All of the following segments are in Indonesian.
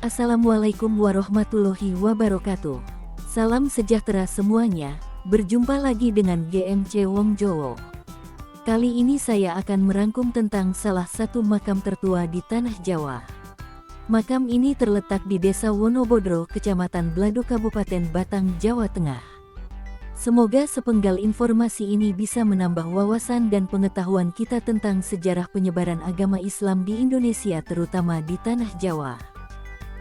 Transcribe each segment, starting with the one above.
Assalamualaikum warahmatullahi wabarakatuh. Salam sejahtera semuanya, berjumpa lagi dengan GMC Wong Jowo. Kali ini saya akan merangkum tentang salah satu makam tertua di Tanah Jawa. Makam ini terletak di Desa Wonobodro, Kecamatan Blado, Kabupaten Batang, Jawa Tengah. Semoga sepenggal informasi ini bisa menambah wawasan dan pengetahuan kita tentang sejarah penyebaran agama Islam di Indonesia, terutama di Tanah Jawa.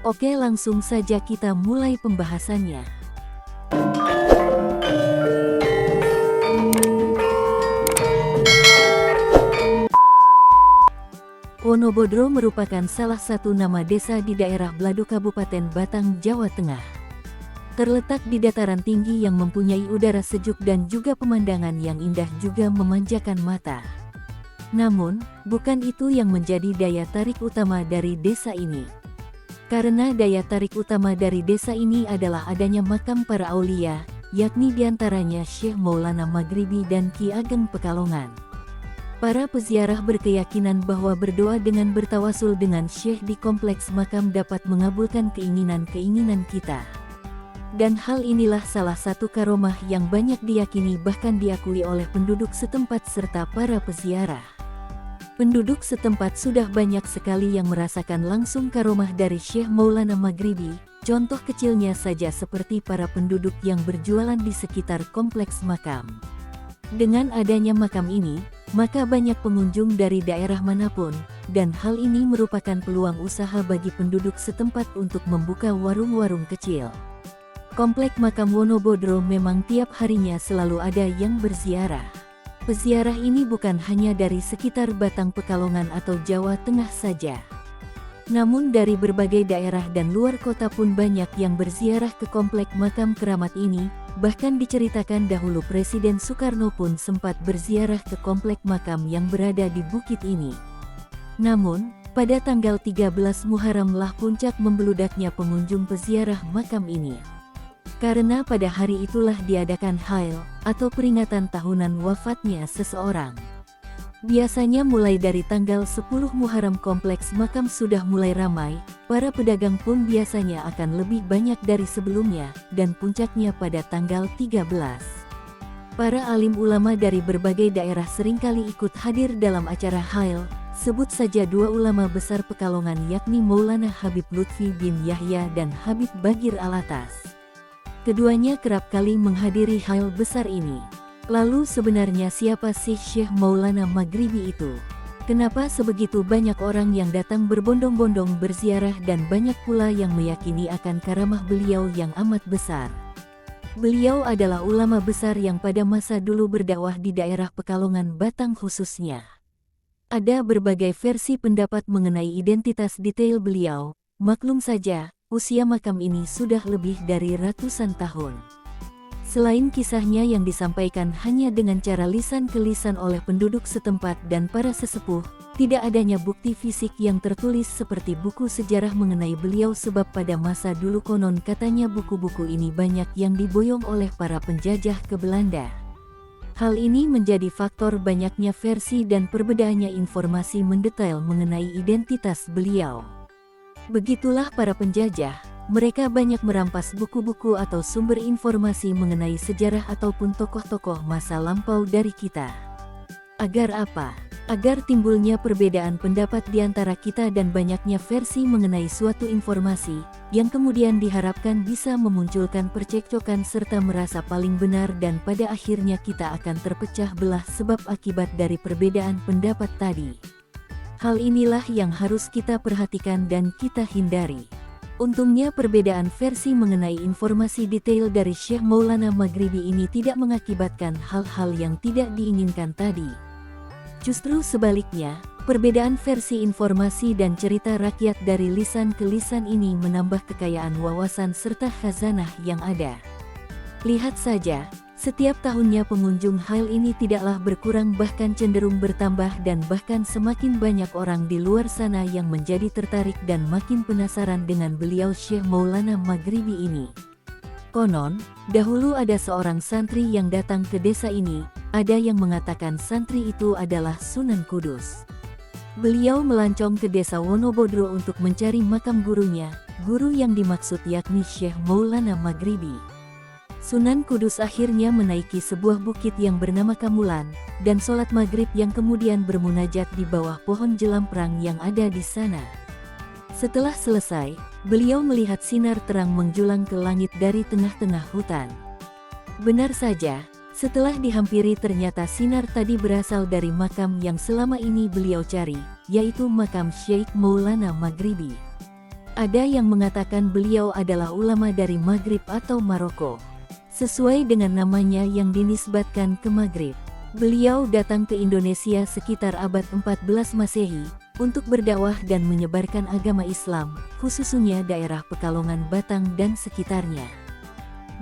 Oke, langsung saja kita mulai pembahasannya. Wonobodro merupakan salah satu nama desa di daerah Blado, Kabupaten Batang, Jawa Tengah. Terletak di dataran tinggi yang mempunyai udara sejuk dan juga pemandangan yang indah juga memanjakan mata. Namun, bukan itu yang menjadi daya tarik utama dari desa ini. Karena daya tarik utama dari desa ini adalah adanya makam para aulia, yakni diantaranya Syekh Maulana Maghribi dan Ki Ageng Pekalongan. Para peziarah berkeyakinan bahwa berdoa dengan bertawasul dengan Syekh di kompleks makam dapat mengabulkan keinginan-keinginan kita. Dan hal inilah salah satu karomah yang banyak diyakini bahkan diakui oleh penduduk setempat serta para peziarah. Penduduk setempat sudah banyak sekali yang merasakan langsung karomah dari Syekh Maulana Maghribi, contoh kecilnya saja seperti para penduduk yang berjualan di sekitar kompleks makam. Dengan adanya makam ini, maka banyak pengunjung dari daerah manapun, dan hal ini merupakan peluang usaha bagi penduduk setempat untuk membuka warung-warung kecil. Komplek makam Wonobodro memang tiap harinya selalu ada yang berziarah. Peziarah ini bukan hanya dari sekitar Batang, Pekalongan atau Jawa Tengah saja. Namun dari berbagai daerah dan luar kota pun banyak yang berziarah ke komplek makam keramat ini. Bahkan diceritakan dahulu Presiden Soekarno pun sempat berziarah ke komplek makam yang berada di bukit ini. Namun, pada tanggal 13 Muharramlah puncak membeludaknya pengunjung peziarah makam ini. Karena pada hari itulah diadakan Hail, atau peringatan tahunan wafatnya seseorang. Biasanya mulai dari tanggal 10 Muharram kompleks makam sudah mulai ramai, para pedagang pun biasanya akan lebih banyak dari sebelumnya, dan puncaknya pada tanggal 13. Para alim ulama dari berbagai daerah seringkali ikut hadir dalam acara Hail, sebut saja dua ulama besar Pekalongan yakni Maulana Habib Lutfi bin Yahya dan Habib Bagir Alatas. Keduanya kerap kali menghadiri hail besar ini. Lalu sebenarnya siapa sih Syekh Maulana Maghribi itu? Kenapa sebegitu banyak orang yang datang berbondong-bondong berziarah dan banyak pula yang meyakini akan karamah beliau yang amat besar? Beliau adalah ulama besar yang pada masa dulu berdakwah di daerah Pekalongan Batang khususnya. Ada berbagai versi pendapat mengenai identitas detail beliau, maklum saja, usia makam ini sudah lebih dari ratusan tahun. Selain kisahnya yang disampaikan hanya dengan cara lisan ke lisan oleh penduduk setempat dan para sesepuh, tidak adanya bukti fisik yang tertulis seperti buku sejarah mengenai beliau sebab pada masa dulu konon katanya buku-buku ini banyak yang diboyong oleh para penjajah ke Belanda. Hal ini menjadi faktor banyaknya versi dan perbedaannya informasi mendetail mengenai identitas beliau. Begitulah para penjajah, mereka banyak merampas buku-buku atau sumber informasi mengenai sejarah ataupun tokoh-tokoh masa lampau dari kita. Agar apa? Agar timbulnya perbedaan pendapat di antara kita dan banyaknya versi mengenai suatu informasi, yang kemudian diharapkan bisa memunculkan percekcokan serta merasa paling benar dan pada akhirnya kita akan terpecah belah sebab akibat dari perbedaan pendapat tadi. Hal inilah yang harus kita perhatikan dan kita hindari. Untungnya perbedaan versi mengenai informasi detail dari Syekh Maulana Maghribi ini tidak mengakibatkan hal-hal yang tidak diinginkan tadi. Justru sebaliknya, perbedaan versi informasi dan cerita rakyat dari lisan ke lisan ini menambah kekayaan wawasan serta khazanah yang ada. Lihat saja, setiap tahunnya pengunjung hail ini tidaklah berkurang bahkan cenderung bertambah dan bahkan semakin banyak orang di luar sana yang menjadi tertarik dan makin penasaran dengan beliau Syekh Maulana Maghribi ini. Konon, dahulu ada seorang santri yang datang ke desa ini, ada yang mengatakan santri itu adalah Sunan Kudus. Beliau melancong ke desa Wonobodro untuk mencari makam gurunya, guru yang dimaksud yakni Syekh Maulana Maghribi. Sunan Kudus akhirnya menaiki sebuah bukit yang bernama Kamulan, dan sholat maghrib yang kemudian bermunajat di bawah pohon jelamprang yang ada di sana. Setelah selesai, beliau melihat sinar terang menjulang ke langit dari tengah-tengah hutan. Benar saja, setelah dihampiri ternyata sinar tadi berasal dari makam yang selama ini beliau cari, yaitu makam Syekh Maulana Maghribi. Ada yang mengatakan beliau adalah ulama dari Maghrib atau Maroko. Sesuai dengan namanya yang dinisbatkan ke Maghrib, beliau datang ke Indonesia sekitar abad 14 Masehi, untuk berdakwah dan menyebarkan agama Islam, khususnya daerah Pekalongan Batang dan sekitarnya.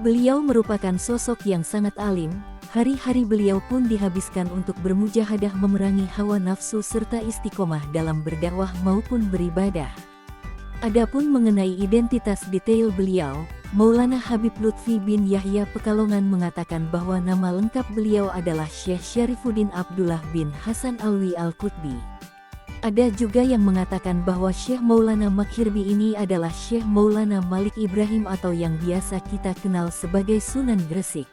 Beliau merupakan sosok yang sangat alim, hari-hari beliau pun dihabiskan untuk bermujahadah memerangi hawa nafsu serta istiqomah dalam berdakwah maupun beribadah. Adapun mengenai identitas detail beliau, Maulana Habib Lutfi bin Yahya Pekalongan mengatakan bahwa nama lengkap beliau adalah Syekh Syarifuddin Abdullah bin Hasan Alwi Al-Qutbi. Ada juga yang mengatakan bahwa Syekh Maulana Maghribi ini adalah Syekh Maulana Malik Ibrahim atau yang biasa kita kenal sebagai Sunan Gresik.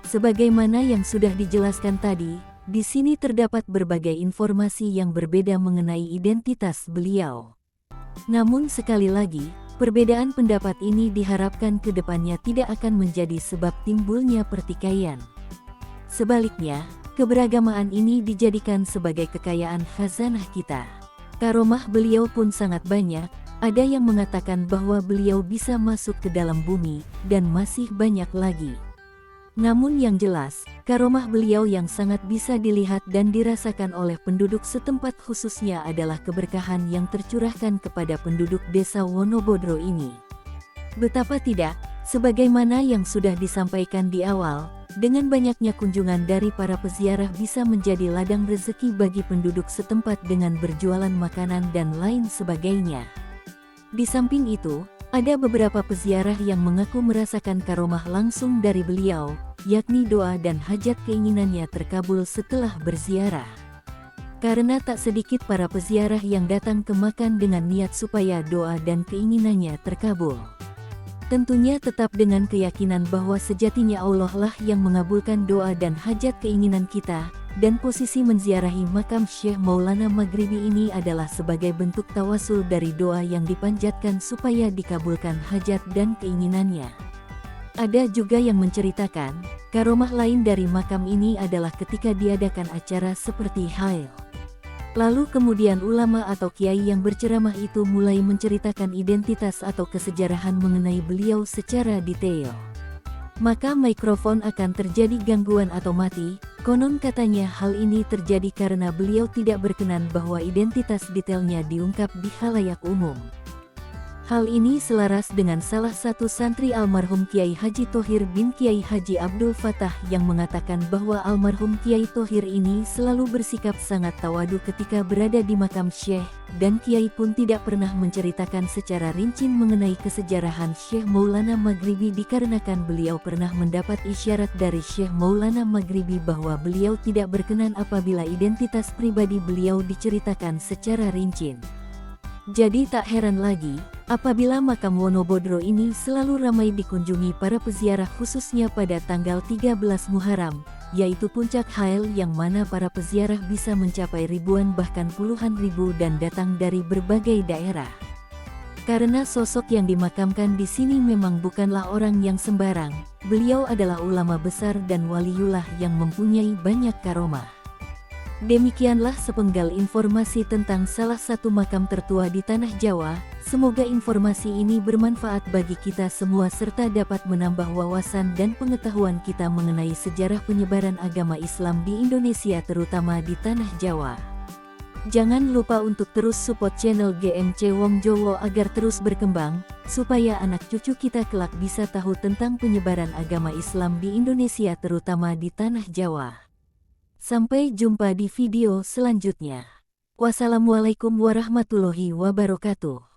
Sebagaimana yang sudah dijelaskan tadi, di sini terdapat berbagai informasi yang berbeda mengenai identitas beliau. Namun sekali lagi, perbedaan pendapat ini diharapkan ke depannya tidak akan menjadi sebab timbulnya pertikaian. Sebaliknya, keberagamaan ini dijadikan sebagai kekayaan khazanah kita. Karomah beliau pun sangat banyak, ada yang mengatakan bahwa beliau bisa masuk ke dalam bumi, dan masih banyak lagi. Namun yang jelas, karomah beliau yang sangat bisa dilihat dan dirasakan oleh penduduk setempat khususnya adalah keberkahan yang tercurahkan kepada penduduk desa Wonobodro ini. Betapa tidak, sebagaimana yang sudah disampaikan di awal, dengan banyaknya kunjungan dari para peziarah bisa menjadi ladang rezeki bagi penduduk setempat dengan berjualan makanan dan lain sebagainya. Di samping itu, ada beberapa peziarah yang mengaku merasakan karomah langsung dari beliau, yakni doa dan hajat keinginannya terkabul setelah berziarah. Karena tak sedikit para peziarah yang datang ke makan dengan niat supaya doa dan keinginannya terkabul. Tentunya tetap dengan keyakinan bahwa sejatinya Allah lah yang mengabulkan doa dan hajat keinginan kita, dan posisi menziarahi makam Syekh Maulana Maghribi ini adalah sebagai bentuk tawasul dari doa yang dipanjatkan supaya dikabulkan hajat dan keinginannya. Ada juga yang menceritakan, karomah lain dari makam ini adalah ketika diadakan acara seperti hail. Lalu kemudian ulama atau kiai yang berceramah itu mulai menceritakan identitas atau kesejarahan mengenai beliau secara detail. Maka mikrofon akan terjadi gangguan atau mati, konon katanya hal ini terjadi karena beliau tidak berkenan bahwa identitas detailnya diungkap di khalayak umum. Hal ini selaras dengan salah satu santri almarhum Kiai Haji Thohir bin Kiai Haji Abdul Fattah yang mengatakan bahwa almarhum Kiai Thohir ini selalu bersikap sangat tawadu ketika berada di makam Syekh, dan Kiai pun tidak pernah menceritakan secara rinci mengenai kesejarahan Syekh Maulana Maghribi dikarenakan beliau pernah mendapat isyarat dari Syekh Maulana Maghribi bahwa beliau tidak berkenan apabila identitas pribadi beliau diceritakan secara rinci. Jadi tak heran lagi, apabila makam Wonobodro ini selalu ramai dikunjungi para peziarah khususnya pada tanggal 13 Muharram, yaitu puncak hail yang mana para peziarah bisa mencapai ribuan bahkan puluhan ribu dan datang dari berbagai daerah. Karena sosok yang dimakamkan di sini memang bukanlah orang yang sembarang, beliau adalah ulama besar dan waliullah yang mempunyai banyak karomah. Demikianlah sepenggal informasi tentang salah satu makam tertua di Tanah Jawa. Semoga informasi ini bermanfaat bagi kita semua serta dapat menambah wawasan dan pengetahuan kita mengenai sejarah penyebaran agama Islam di Indonesia terutama di Tanah Jawa. Jangan lupa untuk terus support channel GMC Wong Jowo agar terus berkembang, supaya anak cucu kita kelak bisa tahu tentang penyebaran agama Islam di Indonesia terutama di Tanah Jawa. Sampai jumpa di video selanjutnya. Wassalamualaikum warahmatullahi wabarakatuh.